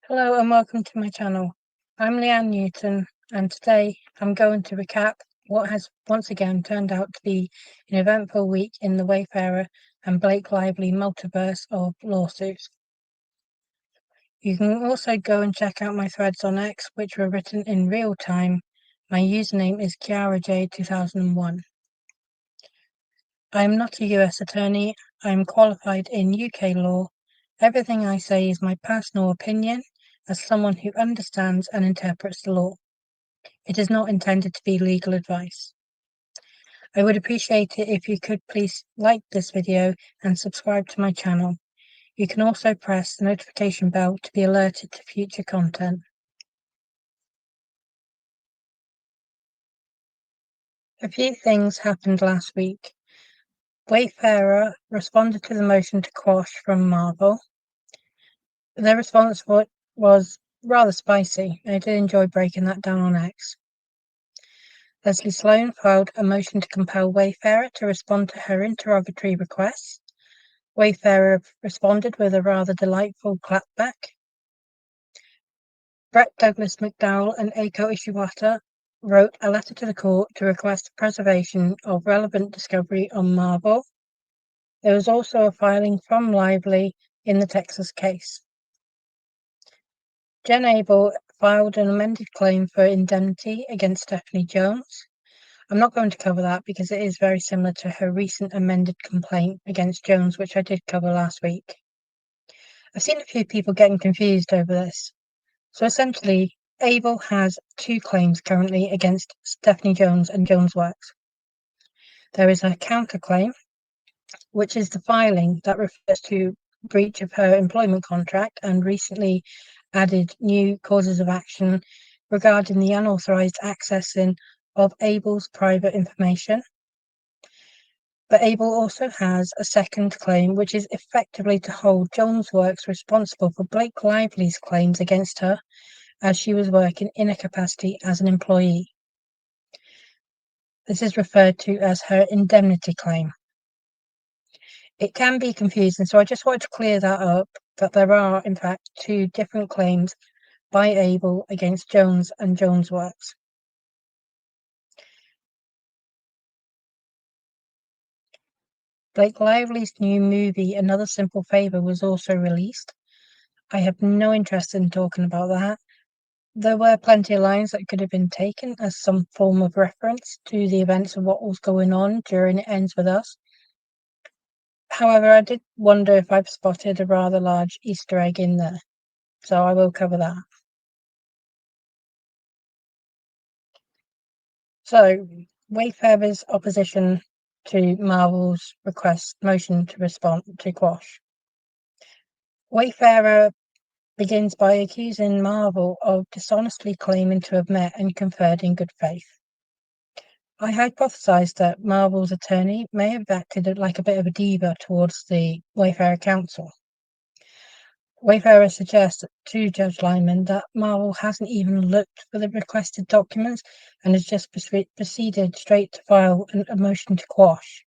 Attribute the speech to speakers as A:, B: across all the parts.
A: Hello and welcome to my channel. I'm Leanne Newton and today I'm going to recap what has once again turned out to be an eventful week in the Wayfarer and Blake Lively multiverse of lawsuits. You can also go and check out my threads on X, which were written in real time. My username is KiaraJ2001. I am not a US attorney. I am qualified in UK law. Everything I say is my personal opinion as someone who understands and interprets the law. It is not intended to be legal advice. I would appreciate it if you could please like this video and subscribe to my channel. You can also press the notification bell to be alerted to future content. A few things happened last week. Wayfarer responded to the motion to quash from Marvel. Their response was rather spicy. I did enjoy breaking that down on X. Sloane filed a motion to compel Wayfarer to respond to her interrogatory requests. Wayfarer responded with a rather delightful clapback. Brett Douglas McDowell and Eiko Ishiwata wrote a letter to the court to request preservation of relevant discovery on Marvel. There was also a filing from Lively in the Texas case. Jen Abel filed an amended claim for indemnity against Stephanie Jones. I'm not going to cover that because it is very similar to her recent amended complaint against Jones, which I did cover last week. I've seen a few people getting confused over this. So essentially, Abel has two claims currently against Stephanie Jones and Jones Works. There is a counterclaim, which is the filing that refers to breach of her employment contract and recently added new causes of action regarding the unauthorized accessing of Abel's private information. But Abel also has a second claim, which is effectively to hold Jones Works responsible for Blake Lively's claims against her as she was working in a capacity as an employee. This is referred to as her indemnity claim. It can be confusing, so I just wanted to clear that up, that there are, in fact, two different claims by Abel against Jones and Jones Works. Blake Lively's new movie, Another Simple Favor, was also released. I have no interest in talking about that. There were plenty of lines that could have been taken as some form of reference to the events of what was going on during It Ends With Us. However, I did wonder if I've spotted a rather large Easter egg in there, so I will cover that. So, Wayfarer's opposition to Marvel's motion to respond to quash. Wayfarer begins by accusing Marvel of dishonestly claiming to have met and conferred in good faith. I hypothesized that Marvel's attorney may have acted like a bit of a diva towards the Wayfarer counsel. Wayfarer suggests to Judge Lyman that Marvel hasn't even looked for the requested documents and has just proceeded straight to file a motion to quash.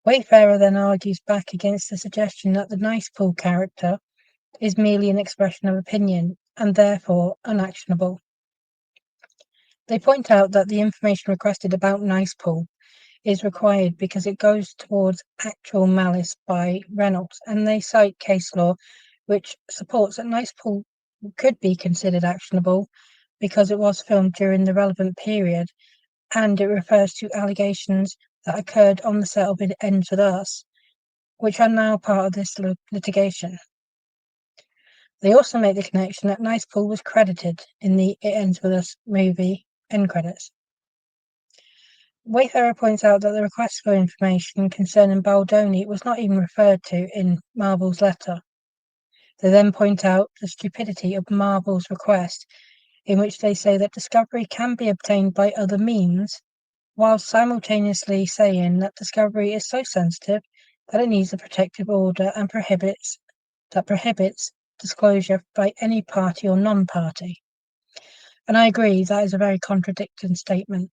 A: Wayfarer then argues back against the suggestion that the Nice Pool character is merely an expression of opinion and therefore unactionable. They point out that the information requested about Nice Pool is required because it goes towards actual malice by Reynolds, and they cite case law which supports that Nice Pool could be considered actionable because it was filmed during the relevant period and it refers to allegations that occurred on the set of It Ends With Us, which are now part of this litigation. They also make the connection that Nice Pool was credited in the It Ends With Us movie end credits. Wayfarer points out that the request for information concerning Baldoni was not even referred to in Marvel's letter. They then point out the stupidity of Marvel's request, in which they say that discovery can be obtained by other means, while simultaneously saying that discovery is so sensitive that it needs a protective order and prohibits disclosure by any party or non-party. And I agree, that is a very contradicting statement.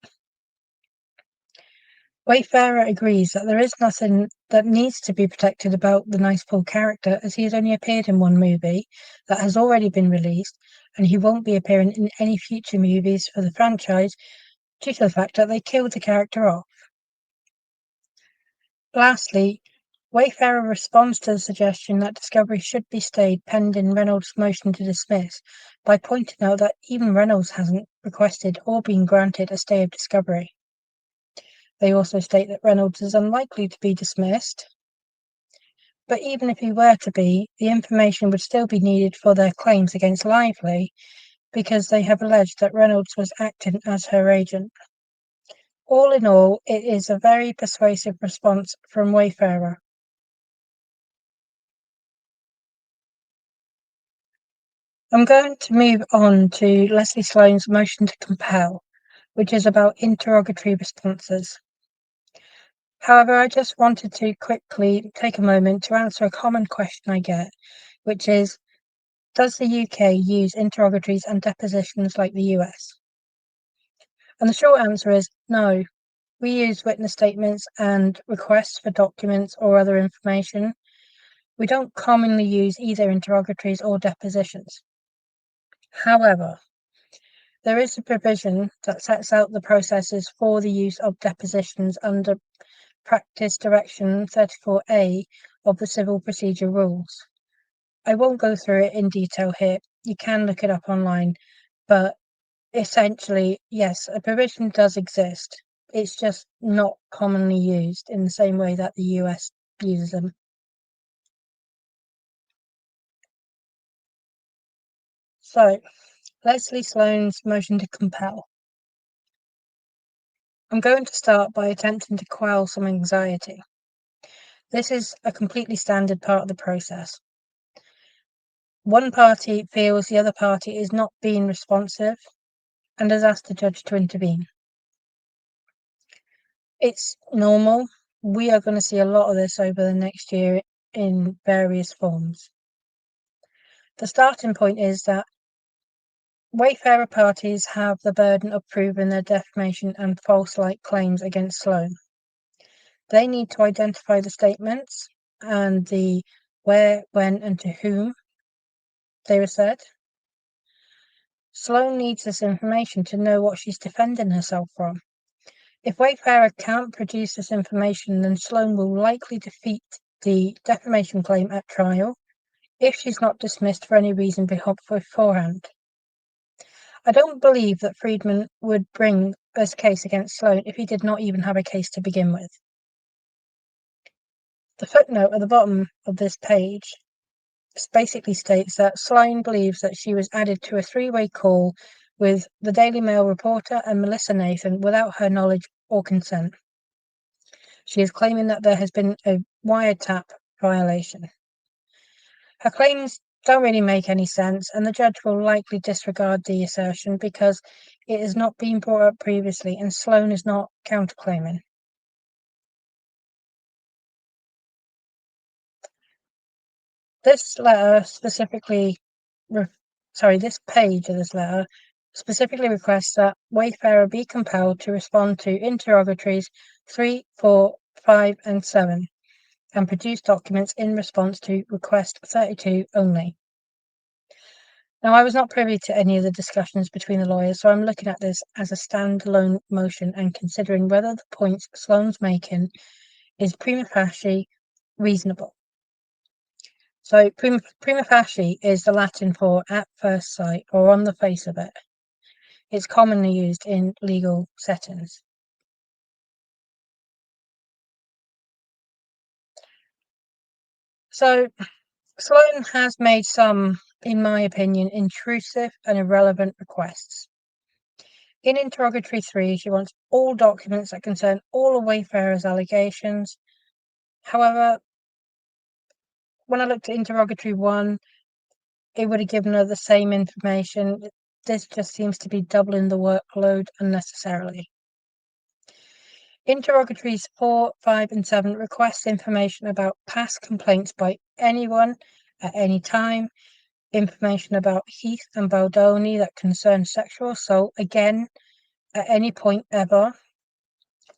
A: Wayfarer agrees that there is nothing that needs to be protected about the Nice Paul character, as he has only appeared in one movie that has already been released, and he won't be appearing in any future movies for the franchise due to the fact that they killed the character off. Lastly, Wayfarer responds to the suggestion that discovery should be stayed pending Reynolds' motion to dismiss by pointing out that even Reynolds hasn't requested or been granted a stay of discovery. They also state that Reynolds is unlikely to be dismissed, but even if he were to be, the information would still be needed for their claims against Lively because they have alleged that Reynolds was acting as her agent. All in all, it is a very persuasive response from Wayfarer. I'm going to move on to Leslie Sloane's motion to compel, which is about interrogatory responses. However, I just wanted to quickly take a moment to answer a common question I get, which is, does the UK use interrogatories and depositions like the US? And the short answer is no. We use witness statements and requests for documents or other information. We don't commonly use either interrogatories or depositions. However, there is a provision that sets out the processes for the use of depositions under Practice Direction 34A of the Civil Procedure Rules. I won't go through it in detail here. You can look it up online, but essentially, yes, a provision does exist. It's just not commonly used in the same way that the US uses them. So, Leslie Sloane's motion to compel. I'm going to start by attempting to quell some anxiety. This is a completely standard part of the process. One party feels the other party is not being responsive and has asked the judge to intervene. It's normal. We are going to see a lot of this over the next year in various forms. The starting point is that Wayfarer parties have the burden of proving their defamation and false light claims against Sloane. They need to identify the statements and the where, when, and to whom they were said. Sloane needs this information to know what she's defending herself from. If Wayfarer can't produce this information, then Sloane will likely defeat the defamation claim at trial if she's not dismissed for any reason beforehand. I don't believe that Friedman would bring this case against Sloane if he did not even have a case to begin with. The footnote at the bottom of this page basically states that Sloane believes that she was added to a three-way call with the Daily Mail reporter and Melissa Nathan without her knowledge or consent. She is claiming that there has been a wiretap violation. Her claims don't really make any sense, and the judge will likely disregard the assertion because it has not been brought up previously and Sloane is not counterclaiming. This letter specifically, this page of this letter specifically requests that Wayfarer be compelled to respond to interrogatories 3, 4, 5, and 7 and produce documents in response to request 32 only. Now, I was not privy to any of the discussions between the lawyers, so I'm looking at this as a standalone motion and considering whether the points Sloane's making is prima facie reasonable. So prima facie is the Latin for at first sight or on the face of it. It's commonly used in legal settings. So Sloane has made some, in my opinion, intrusive and irrelevant requests. In interrogatory 3, she wants all documents that concern all of Wayfarer's allegations. However, when I looked at interrogatory 1, it would have given her the same information. This just seems to be doubling the workload unnecessarily. Interrogatories 4, 5, and 7 request information about past complaints by anyone at any time, information about Heath and Baldoni that concern sexual assault, again, at any point ever,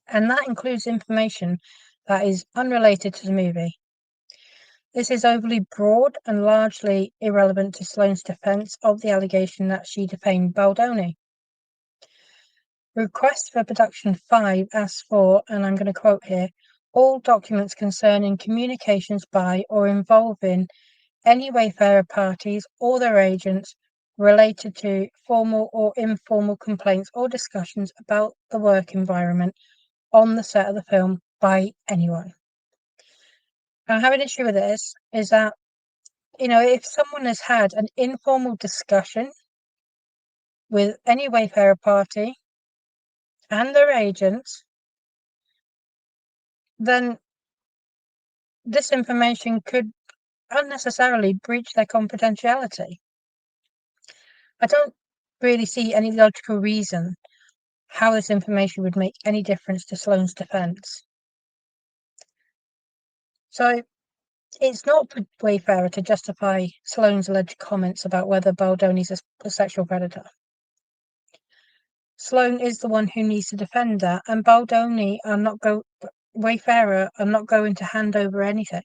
A: and that includes information that is unrelated to the movie. This is overly broad and largely irrelevant to Sloane's defense of the allegation that she defamed Baldoni. Request for Production 5 asks for, and I'm going to quote here, all documents concerning communications by or involving any Wayfarer parties or their agents related to formal or informal complaints or discussions about the work environment on the set of the film by anyone. I have an issue with this is that, if someone has had an informal discussion with any Wayfarer party and their agents, then this information could unnecessarily breach their confidentiality. I don't really see any logical reason how this information would make any difference to Sloane's defense. So it's not for Wayfarer to justify Sloane's alleged comments about whether Baldoni's a sexual predator. Sloane is the one who needs to defend that, and Wayfarer are not going to hand over anything.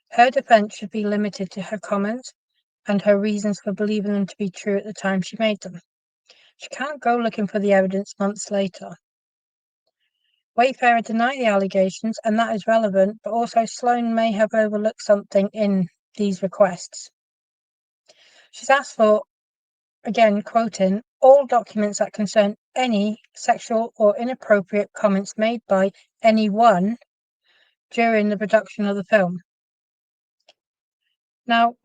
A: Her defense should be limited to her comments and her reasons for believing them to be true at the time she made them. She can't go looking for the evidence months later. Wayfarer denied the allegations, and that is relevant, but also Sloane may have overlooked something in these requests. She's asked for, again quoting, all documents that concern any sexual or inappropriate comments made by anyone during the production of the film. Now,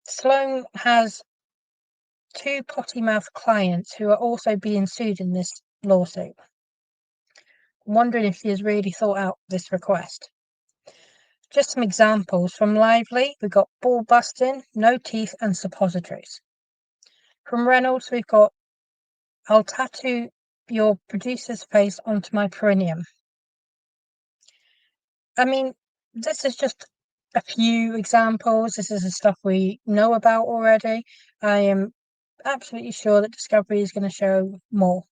A: Sloane has two potty-mouthed clients who are also being sued in this lawsuit. I'm wondering if she has really thought out this request. Just some examples from Lively, we've got ball busting, no teeth and suppositories. From Reynolds, we've got I'll tattoo your producer's face onto my perineum. I mean, this is just a few examples. This is the stuff we know about already. I am absolutely sure that Discovery is going to show more.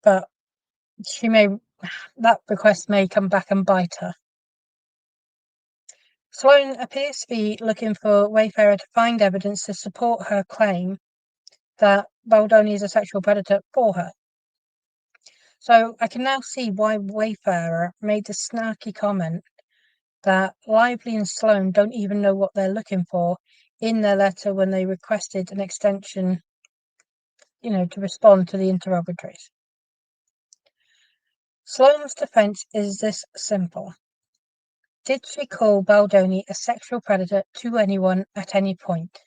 A: But that request may come back and bite her. Sloane appears to be looking for Wayfarer to find evidence to support her claim that Baldoni is a sexual predator for her. So I can now see why Wayfarer made the snarky comment that Lively and Sloane don't even know what they're looking for in their letter when they requested an extension, to respond to the interrogatories. Sloane's defense is this simple. Did she call Baldoni a sexual predator to anyone at any point?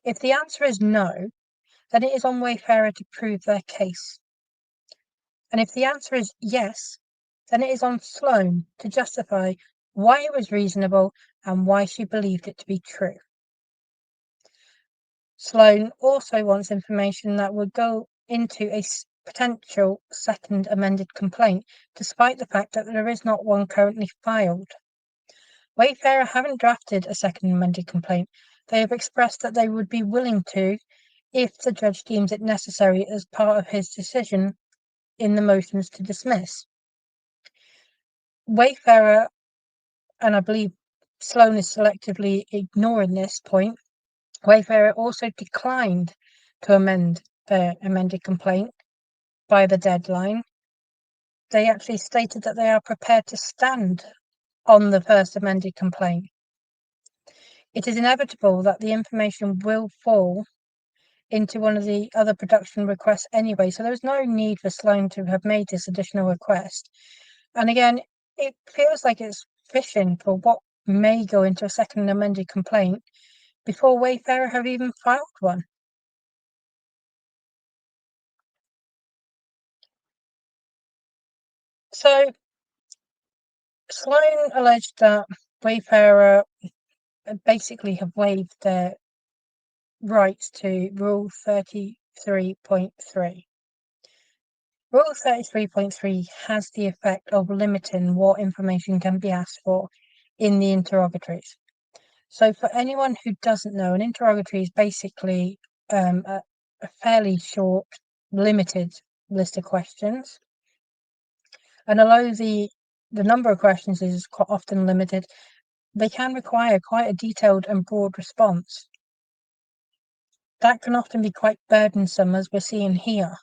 A: If the answer is no, then it is on Wayfarer to prove their case. And if the answer is yes, then it is on Sloane to justify why it was reasonable and why she believed it to be true. Sloane also wants information that would go into a potential second amended complaint, despite the fact that there is not one currently filed. Wayfarer haven't drafted a second amended complaint. They have expressed that they would be willing to if the judge deems it necessary as part of his decision in the motions to dismiss. Wayfarer, and I believe Sloane is selectively ignoring this point, Wayfarer also declined to amend their amended complaint by the deadline. They actually stated that they are prepared to stand on the first amended complaint. It is inevitable that the information will fall into one of the other production requests anyway, so there's no need for Sloane to have made this additional request. And again, it feels like it's fishing for what may go into a second amended complaint before Wayfarer have even filed one. So Sloane alleged that Wayfarer basically have waived their rights to Rule 33.3. Rule 33.3 has the effect of limiting what information can be asked for in the interrogatories. So for anyone who doesn't know, an interrogatory is basically a fairly short limited list of questions. And although the number of questions is quite often limited, they can require quite a detailed and broad response. That can often be quite burdensome, as we're seeing here.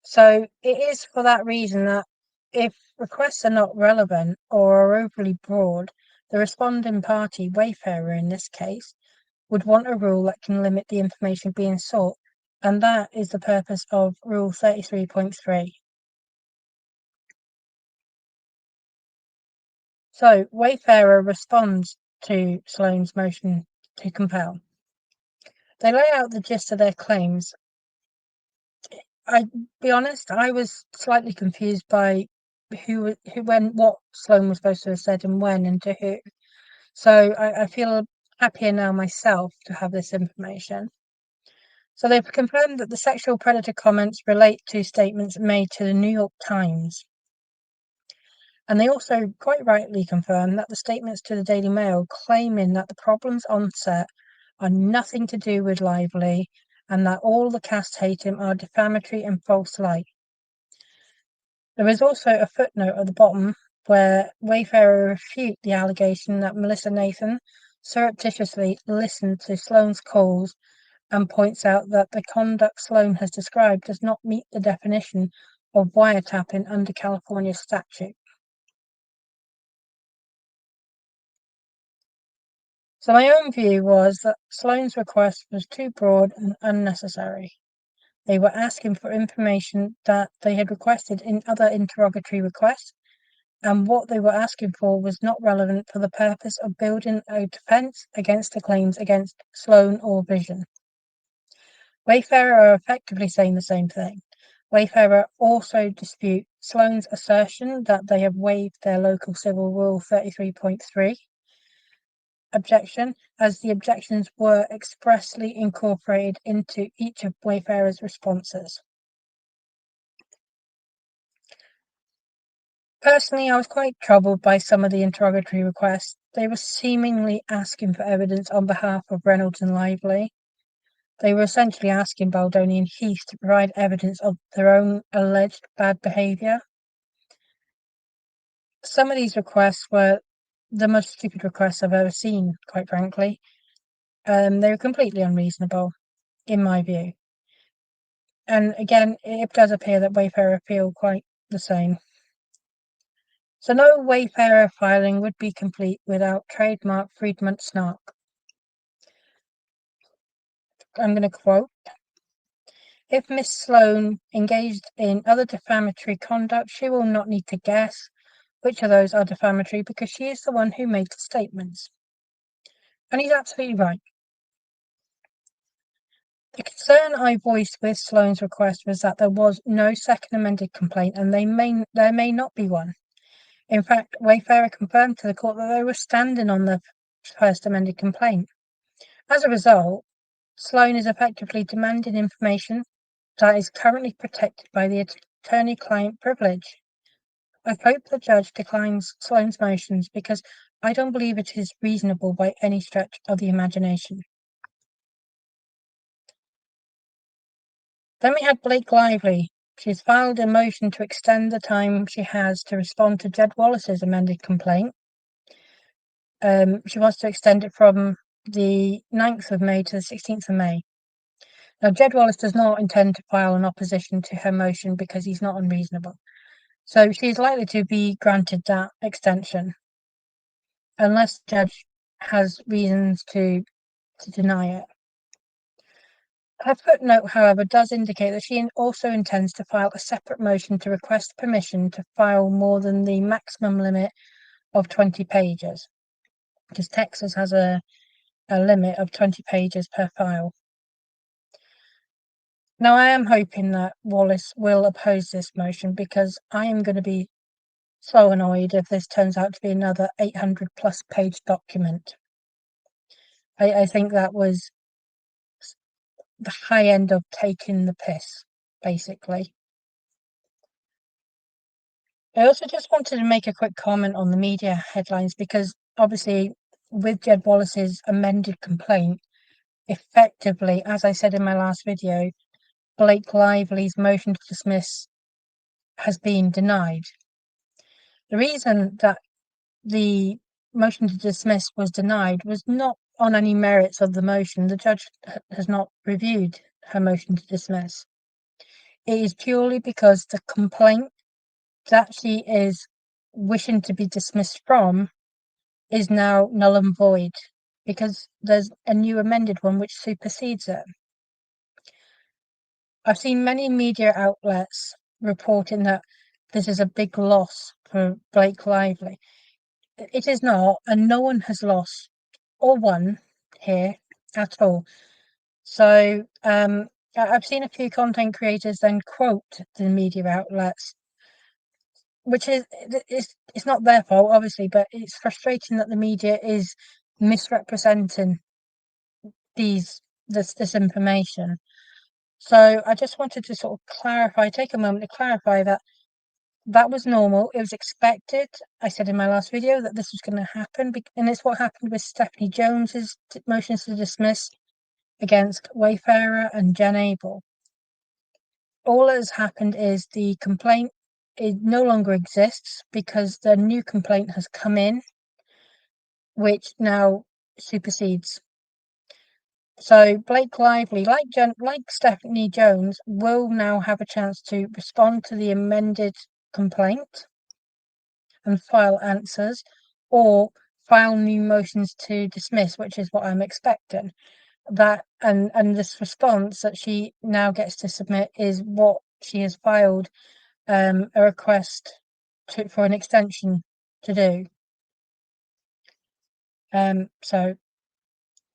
A: So it is for that reason that if requests are not relevant or are overly broad, the responding party, Wayfarer in this case, would want a rule that can limit the information being sought, and that is the purpose of Rule 33.3. So Wayfarer responds to Sloane's motion to compel. They lay out the gist of their claims. I'll be honest, I was slightly confused by what Sloane was supposed to have said and when and to who. So I feel happier now myself to have this information. So they've confirmed that the sexual predator comments relate to statements made to the New York Times. And they also quite rightly confirmed that the statements to the Daily Mail claiming that the problems on set are nothing to do with Lively and that all the cast hate him are defamatory and false light. There is also a footnote at the bottom where Wayfarer refute the allegation that Melissa Nathan surreptitiously listened to Sloane's calls and points out that the conduct Sloane has described does not meet the definition of wiretapping under California statute. So my own view was that Sloane's request was too broad and unnecessary. They were asking for information that they had requested in other interrogatory requests, and what they were asking for was not relevant for the purpose of building a defence against the claims against Sloane or Vision. Wayfarer are effectively saying the same thing. Wayfarer also dispute Sloane's assertion that they have waived their local civil rule 33.3 objection, as the objections were expressly incorporated into each of Wayfarer's responses. Personally, I was quite troubled by some of the interrogatory requests. They were seemingly asking for evidence on behalf of Reynolds and Lively. They were essentially asking Baldoni and Heath to provide evidence of their own alleged bad behaviour. Some of these requests were the most stupid requests I've ever seen, quite frankly. They were completely unreasonable, in my view. And again, it does appear that Wayfarer feel quite the same. So no Wayfarer filing would be complete without trademark Friedman snark. I'm going to quote, "If Miss Sloane engaged in other defamatory conduct, she will not need to guess which of those are defamatory because she is the one who made the statements." And he's absolutely right. The concern I voiced with Sloane's request was that there was no second amended complaint and there may not be one. In fact, Wayfarer confirmed to the court that they were standing on the first amended complaint. As a result, Sloane is effectively demanding information that is currently protected by the attorney-client privilege. I hope the judge declines Sloane's motions because I don't believe it is reasonable by any stretch of the imagination. Then we had Blake Lively. She's filed a motion to extend the time she has to respond to Jed Wallace's amended complaint. She wants to extend it from the 9th of May to the 16th of May. Now, Jed Wallace does not intend to file an opposition to her motion because he's not unreasonable. So she is likely to be granted that extension, unless the judge has reasons to deny it. Her footnote, however, does indicate that she also intends to file a separate motion to request permission to file more than the maximum limit of 20 pages, because Texas has a limit of 20 pages per file. Now, I am hoping that Wallace will oppose this motion because I am going to be so annoyed if this turns out to be another 800 plus page document. I think that was the high end of taking the piss, basically. I also just wanted to make a quick comment on the media headlines because obviously with Jed Wallace's amended complaint, effectively, as I said in my last video, Blake Lively's motion to dismiss has been denied. The reason that the motion to dismiss was denied was not on any merits of the motion. The judge has not reviewed her motion to dismiss. It is purely because the complaint that she is wishing to be dismissed from is now null and void because there's a new amended one which supersedes it. I've seen many media outlets reporting that this is a big loss for Blake Lively. It is not, and no one has lost or won here at all. So I've seen a few content creators then quote the media outlets, which is it's not their fault, obviously, but it's frustrating that the media is misrepresenting this information. So I just wanted to sort of take a moment to clarify that that was normal. It was expected. I said in my last video that this was going to happen, and it's what happened with Stephanie Jones's motions to dismiss against Wayfarer and Jen Abel. All that has happened is the complaint no longer exists because the new complaint has come in, which now supersedes. So Blake Lively, like Stephanie Jones, will now have a chance to respond to the amended complaint and file answers, or file new motions to dismiss, which is what I'm expecting. That and this response that she now gets to submit is what she has filed a request for an extension to do. So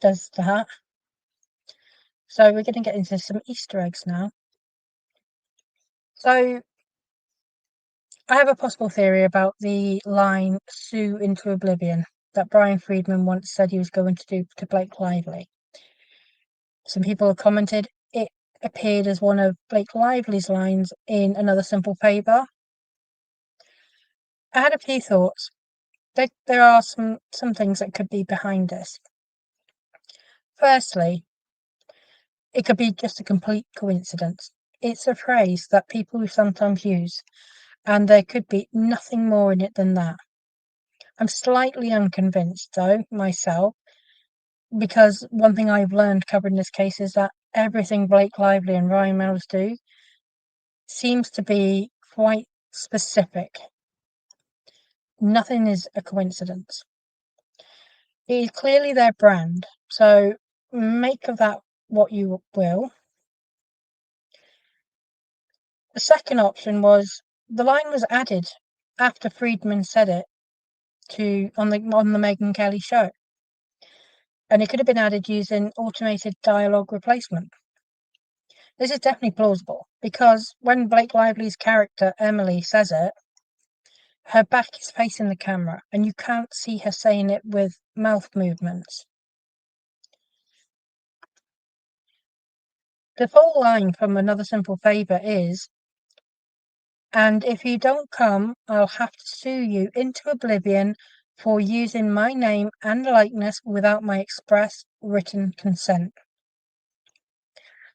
A: does that. So we're going to get into some Easter eggs now. So I have a possible theory about the line "sue into oblivion" that Brian Friedman once said he was going to do to Blake Lively. Some people have commented it appeared as one of Blake Lively's lines in Another Simple Favour. I had a few thoughts. There are some things that could be behind this. Firstly, it could be just a complete coincidence. It's a phrase that people sometimes use, and there could be nothing more in it than that. I'm slightly unconvinced, though, myself, because one thing I've learned covering this case is that everything Blake Lively and Ryan Reynolds do seems to be quite specific. Nothing is a coincidence. It is clearly their brand, so make of that what you will. The second option was the line was added after Friedman said it on the Megyn Kelly show, and it could have been added using automated dialogue replacement. This is definitely plausible because when Blake Lively's character Emily says it, her back is facing the camera and you can't see her saying it with mouth movements. The full line from Another Simple Favour is, "And if you don't come, I'll have to sue you into oblivion for using my name and likeness without my express written consent."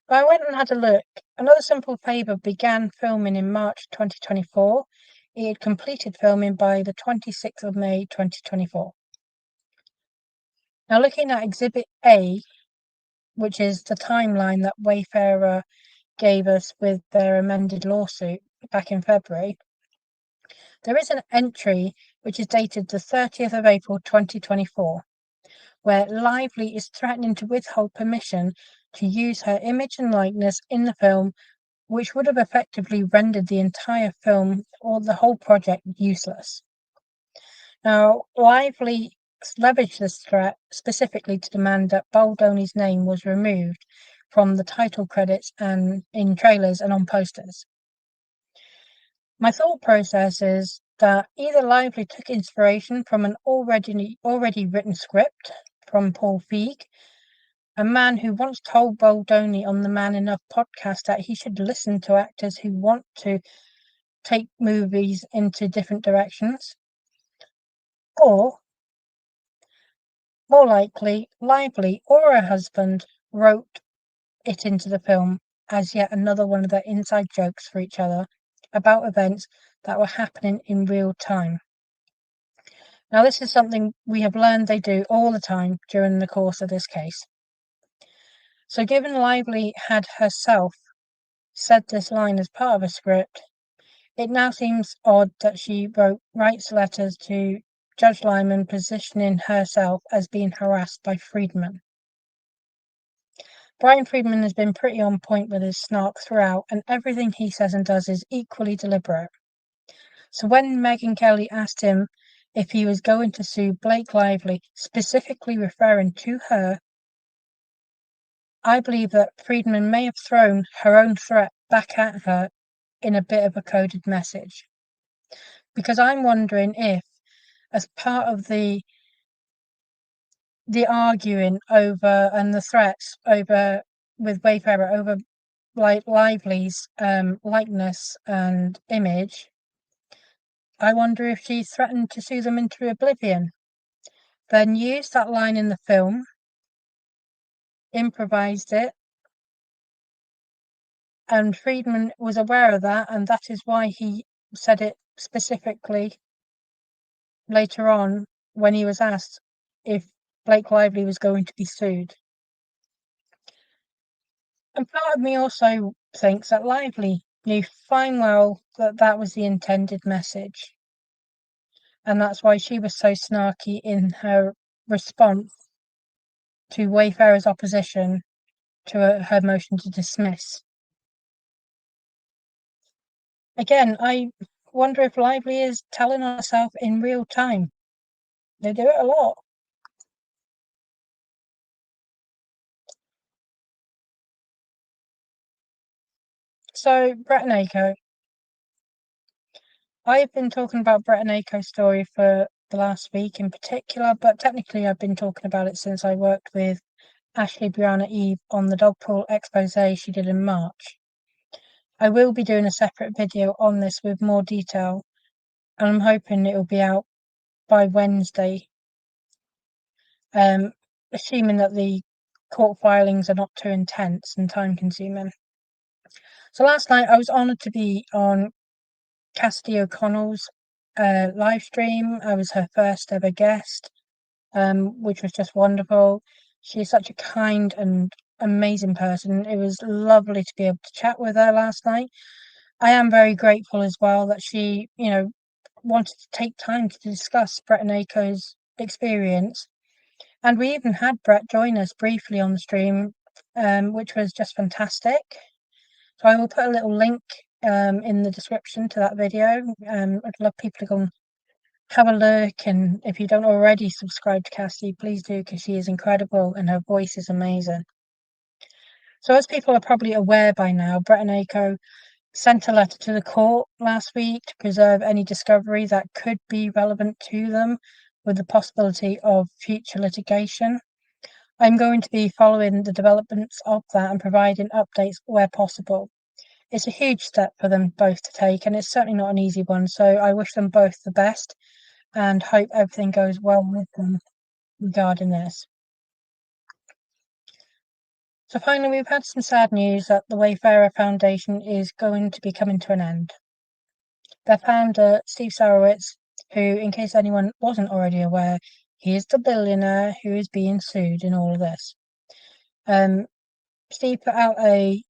A: But I went and had a look. Another Simple Favour began filming in March 2024. It had completed filming by the 26th of May 2024. Now, looking at Exhibit A, which is the timeline that Wayfarer gave us with their amended lawsuit back in February, there is an entry which is dated the 30th of April 2024, where Lively is threatening to withhold permission to use her image and likeness in the film, which would have effectively rendered the entire film or the whole project useless. Now, Lively leveraged this threat specifically to demand that Baldoni's name was removed from the title credits and in trailers and on posters. My thought process is that either Lively took inspiration from an already written script from Paul Feig, a man who once told Baldoni on the Man Enough podcast that he should listen to actors who want to take movies into different directions, or, more likely, Lively or her husband wrote it into the film as yet another one of their inside jokes for each other about events that were happening in real time. Now, this is something we have learned they do all the time during the course of this case. So given Lively had herself said this line as part of a script, it now seems odd that she writes letters to Judge Lyman positioning herself as being harassed by Friedman. Brian Friedman has been pretty on point with his snark throughout, and everything he says and does is equally deliberate. So when Megyn Kelly asked him if he was going to sue Blake Lively, specifically referring to her, I believe that Friedman may have thrown her own threat back at her in a bit of a coded message. Because I'm wondering if, as part of the arguing over and the threats over with Wayfarer over Lively's likeness and image, I wonder if she threatened to sue them into oblivion, then used that line in the film, improvised it, and Friedman was aware of that, and that is why he said it specifically later on when he was asked if Blake Lively was going to be sued. And part of me also thinks that Lively knew fine well that that was the intended message. And that's why she was so snarky in her response to Wayfarer's opposition to her motion to dismiss. Again, I wonder if Lively is telling herself in real time. They do it a lot. So, Brett and Aiko. I've been talking about Brett and Aiko's story for the last week in particular, but technically I've been talking about it since I worked with Ashley Briana Eve on the dog pool expose she did in March. I will be doing a separate video on this with more detail, and I'm hoping it will be out by Wednesday, assuming that the court filings are not too intense and time consuming. So last night I was honoured to be on Kassidy O'Connell's live stream. I was her first ever guest, which was just wonderful. She's such a kind and amazing person. It was lovely to be able to chat with her last night. I am very grateful as well that she, wanted to take time to discuss Brett and Aiko's experience. And we even had Brett join us briefly on the stream, which was just fantastic. So I will put a little link in the description to that video. I'd love people to go and have a look, and if you don't already subscribe to Cassie, please do, because she is incredible and her voice is amazing. So as people are probably aware by now, Brett and Aiko sent a letter to the court last week to preserve any discovery that could be relevant to them, with the possibility of future litigation. I'm going to be following the developments of that and providing updates where possible. It's a huge step for them both to take, and it's certainly not an easy one, so I wish them both the best and hope everything goes well with them regarding this. So finally, we've had some sad news that the Wayfarer Foundation is going to be coming to an end. Their founder, Steve Sarowitz, who, in case anyone wasn't already aware, he is the billionaire who is being sued in all of this. Steve put out a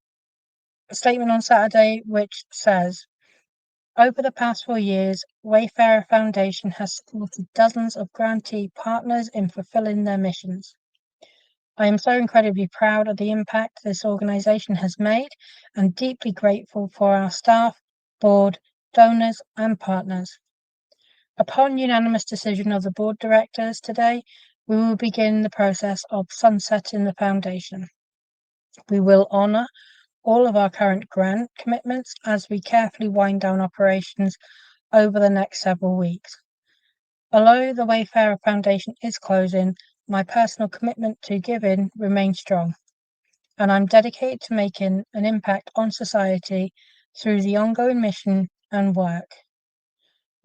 A: statement on Saturday which says, over the past 4 years, Wayfarer Foundation has supported dozens of grantee partners in fulfilling their missions. I am so incredibly proud of the impact this organisation has made and deeply grateful for our staff, board, donors and partners. Upon unanimous decision of the board directors today, we will begin the process of sunsetting the foundation. We will honour all of our current grant commitments as we carefully wind down operations over the next several weeks. Although the Wayfarer Foundation is closing, my personal commitment to giving remains strong, and I'm dedicated to making an impact on society through the ongoing mission and work.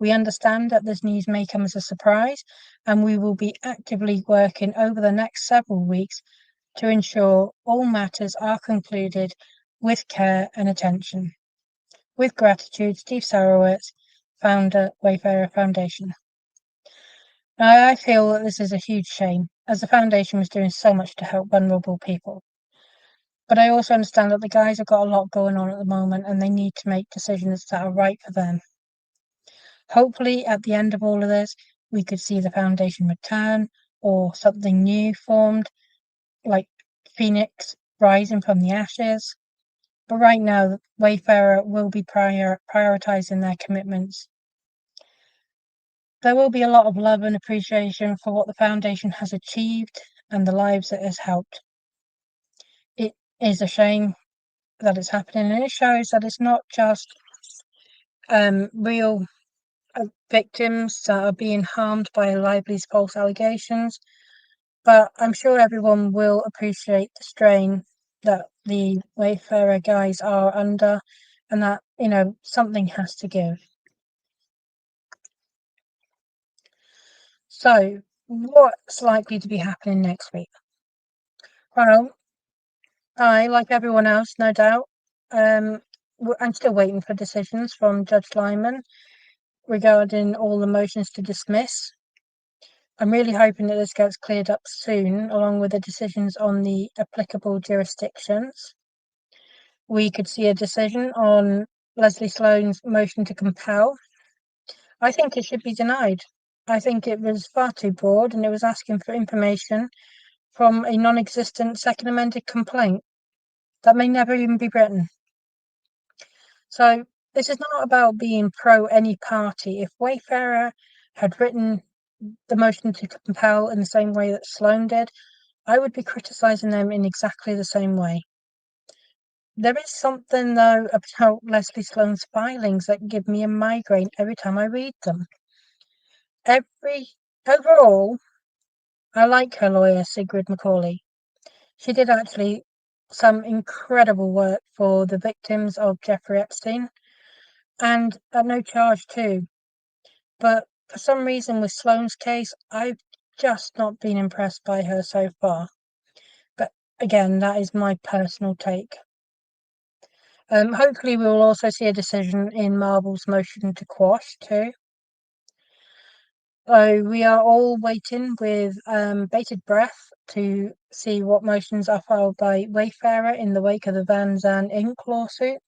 A: We understand that this news may come as a surprise, and we will be actively working over the next several weeks to ensure all matters are concluded with care and attention. With gratitude, Steve Sarowitz, founder, Wayfarer Foundation. Now, I feel that this is a huge shame, as the foundation was doing so much to help vulnerable people. But I also understand that the guys have got a lot going on at the moment and they need to make decisions that are right for them. Hopefully, at the end of all of this, we could see the foundation return or something new formed, like Phoenix rising from the ashes. But right now, Wayfarer will be prioritizing their commitments. There will be a lot of love and appreciation for what the foundation has achieved and the lives it has helped. It is a shame that it's happening, and it shows that it's not just real victims that are being harmed by Lively's false allegations, but I'm sure everyone will appreciate the strain that the Wayfarer guys are under, and that, something has to give. So, what's likely to be happening next week? Well, I, like everyone else, no doubt, I'm still waiting for decisions from Judge Lyman regarding all the motions to dismiss. I'm really hoping that this gets cleared up soon, along with the decisions on the applicable jurisdictions. We could see a decision on Leslie Sloane's motion to compel. I think it should be denied. I think it was far too broad and it was asking for information from a non-existent second amended complaint that may never even be written. So this is not about being pro any party. If Wayfarer had written the motion to compel in the same way that Sloane did, I would be criticising them in exactly the same way. There is something, though, about Leslie Sloane's filings that give me a migraine every time I read them. Overall, I like her lawyer, Sigrid Macaulay. She did actually some incredible work for the victims of Jeffrey Epstein, and at no charge too. But for some reason with Sloane's case, I've just not been impressed by her so far. But again, that is my personal take. Hopefully we will also see a decision in Marble's motion to quash too. So we are all waiting with bated breath to see what motions are filed by Wayfarer in the wake of the Van Zandt Inc. lawsuit.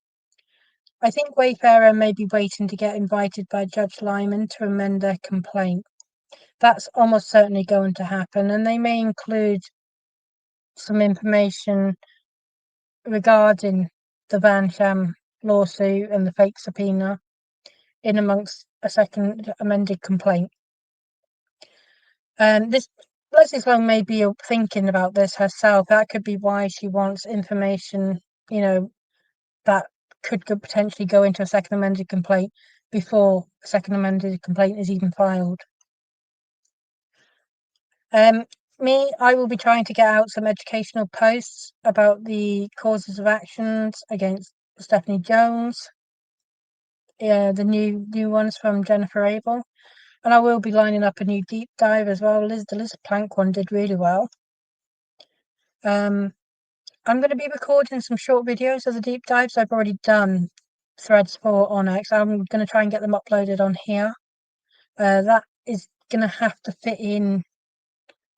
A: I think Wayfarer may be waiting to get invited by Judge Lyman to amend their complaint. That's almost certainly going to happen, and they may include some information regarding the Van Sham lawsuit and the fake subpoena in amongst a second amended complaint. This Leslie Sloane may be thinking about this herself. That could be why she wants information, that could potentially go into a second amended complaint before a second amended complaint is even filed. I will be trying to get out some educational posts about the causes of actions against Stephanie Jones, the new ones from Jennifer Abel, and I will be lining up a new deep dive as well. The Liz Plank one did really well. I'm going to be recording some short videos of the deep dives. I've already done threads for Onyx. I'm going to try and get them uploaded on here. That is going to have to fit in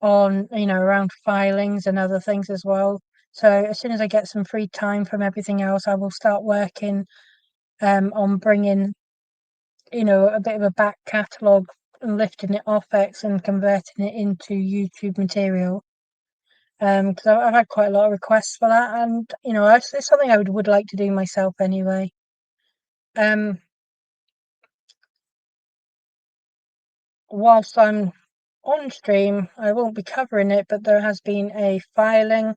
A: on, around filings and other things as well. So as soon as I get some free time from everything else, I will start working on bringing, a bit of a back catalogue and lifting it off X and converting it into YouTube material. Because I've had quite a lot of requests for that, and it's something I would like to do myself anyway. Whilst I'm on stream, I won't be covering it, but there has been a filing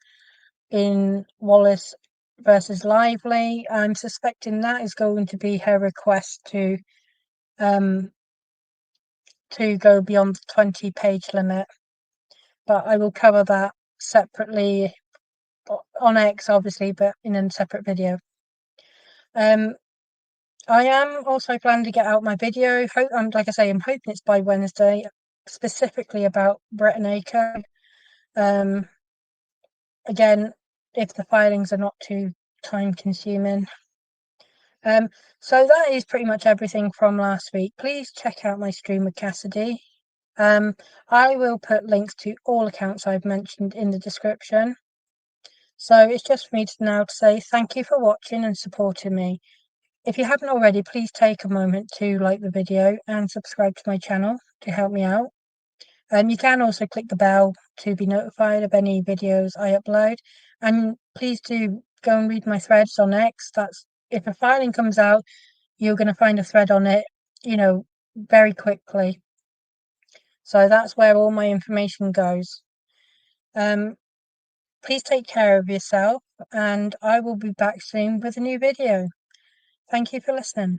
A: in Wallace versus Lively. I'm suspecting that is going to be her request to go beyond the 20-page limit, but I will cover that separately on X, obviously, but in a separate video. I am also planning to get out my video. Like I say, I'm hoping it's by Wednesday, specifically about Brett and Aker. Again, if the filings are not too time consuming. So that is pretty much everything from last week. Please check out my stream with Kassidy. I will put links to all accounts I've mentioned in the description. So it's just for me to now to say thank you for watching and supporting me. If you haven't already, please take a moment to like the video and subscribe to my channel to help me out. You can also click the bell to be notified of any videos I upload. And please do go and read my threads on X. That's if a filing comes out, you're going to find a thread on it, very quickly. So that's where all my information goes. Please take care of yourself, and I will be back soon with a new video. Thank you for listening.